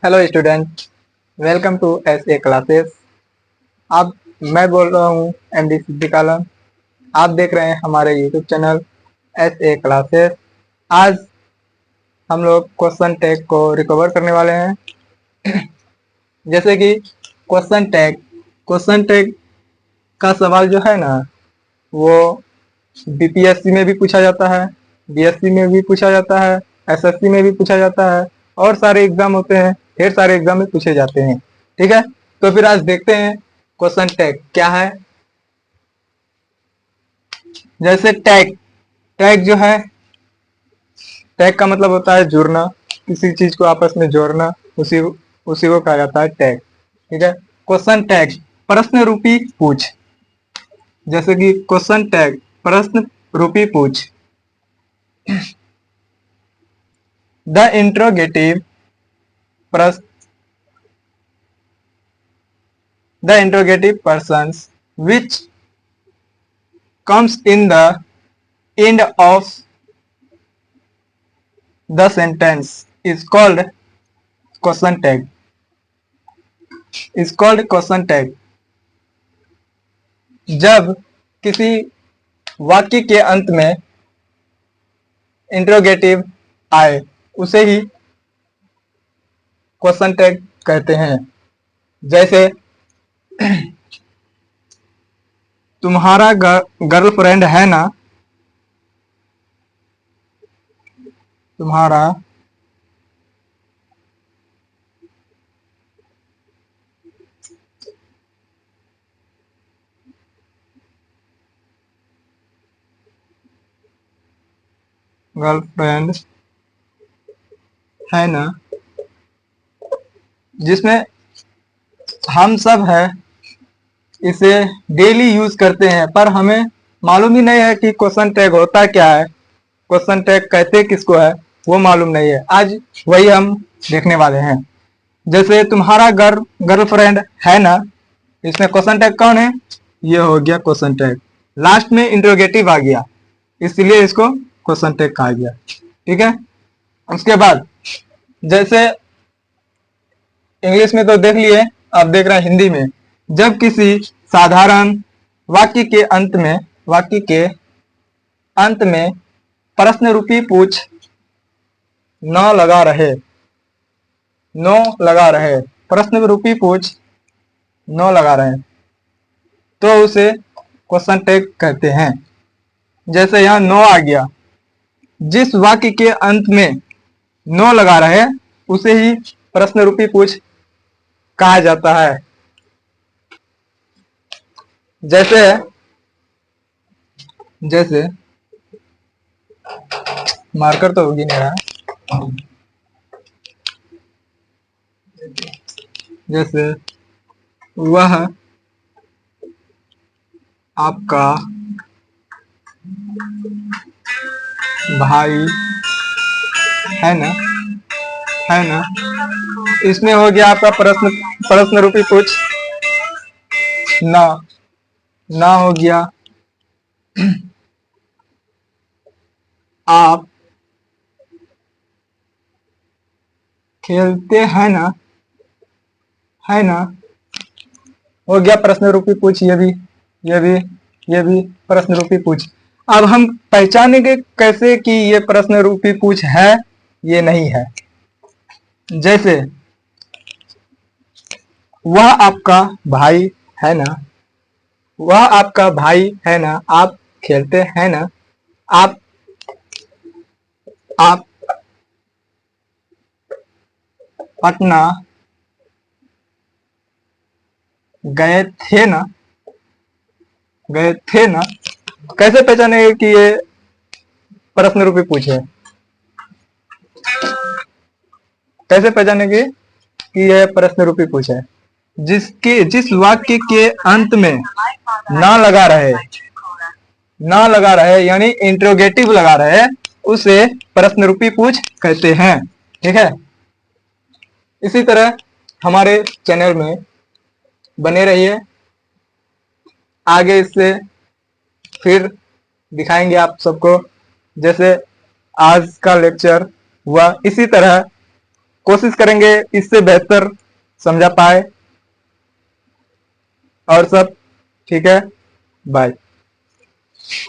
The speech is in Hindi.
Hello student, welcome to S A classes. आप मैं बोल रहा हूँ एमडी सिद्दीक आलम। आप देख रहे हैं हमारे YouTube channel S A classes. आज हम लोग क्वेश्चन टैग को रिकवर करने वाले हैं। जैसे कि क्वेश्चन टैग का सवाल जो है ना, वो बीपीएससी में भी पूछा जाता है, बीएससी में भी पूछा जाता है, एसएससी में भी पूछा जाता है और सारे एग्जाम होते हैं, ढेर सारे एग्जाम में पूछे जाते हैं। ठीक है, तो फिर आज देखते हैं क्वेश्चन टैग क्या है। जैसे टैग टैग जो है, टैग का मतलब होता है जुड़ना, किसी चीज को आपस में जोड़ना, उसी उसी को कहा जाता है टैग। ठीक है, क्वेश्चन टैग प्रश्न रूपी पूछ। जैसे कि क्वेश्चन टैग प्रश्न रूपी पूछ। द इंट्रोगेटिव प्रश्न the interrogative persons which comes in the end of the sentence is called question tag। जब किसी वाक्य के अंत में इंट्रोगेटिव आए उसे ही क्वेश्चन टैग कहते हैं। जैसे तुम्हारा गर्लफ्रेंड है ना, तुम्हारा गर्लफ्रेंड है ना, जिसमें हम सब है इसे डेली यूज करते हैं, पर हमें मालूम ही नहीं है कि क्वेश्चन टैग होता क्या है, क्वेश्चन टैग कहते किसको है वो मालूम नहीं है। आज वही हम देखने वाले हैं। जैसे तुम्हारा गर्लफ्रेंड है ना, इसमें क्वेश्चन टैग कौन है? ये हो गया क्वेश्चन टैग। लास्ट में इंट्रोगेटिव आ गया, इसलिए इसको क्वेश्चन टैग कहा गया। ठीक है, उसके बाद जैसे इंग्लिश में तो देख लिए, अब देख रहे हैं हिंदी में। जब किसी साधारण वाक्य के अंत में प्रश्न रूपी पूछ न लगा रहे प्रश्न रूपी पूछ न लगा रहे तो उसे क्वेश्चन टैग कहते हैं। जैसे यहाँ नो आ गया, जिस वाक्य के अंत में नो लगा रहे उसे ही प्रश्न रूपी पूछ कहा जाता है। जैसे मार्कर तो होगी नहीं रहा। जैसे वह आपका भाई है ना, इसमें हो गया आपका प्रश्न रूपी पूछ ना हो गया। आप खेलते हैं ना, हो गया प्रश्न रूपी पूछ। ये भी प्रश्न रूपी पूछ। अब हम पहचानेंगे कैसे कि ये प्रश्न रूपी पूछ है ये नहीं है। जैसे वह आपका भाई है ना, आप खेलते हैं ना, आप पटना गए थे ना, कैसे पहचानेंगे कि ये प्रश्न रूपी पूछ है? कैसे पहचानेंगे कि यह प्रश्न रूपी पूछ है? जिस वाक्य के अंत में ना लगा रहे यानी इंट्रोगेटिव लगा रहे उसे प्रश्न रूपी पूछ कहते हैं। ठीक है, इसी तरह हमारे चैनल में बने रहिए, आगे इससे फिर दिखाएंगे आप सबको। जैसे आज का लेक्चर हुआ, इसी तरह कोशिश करेंगे इससे बेहतर समझा पाए। और सब ठीक है, बाय।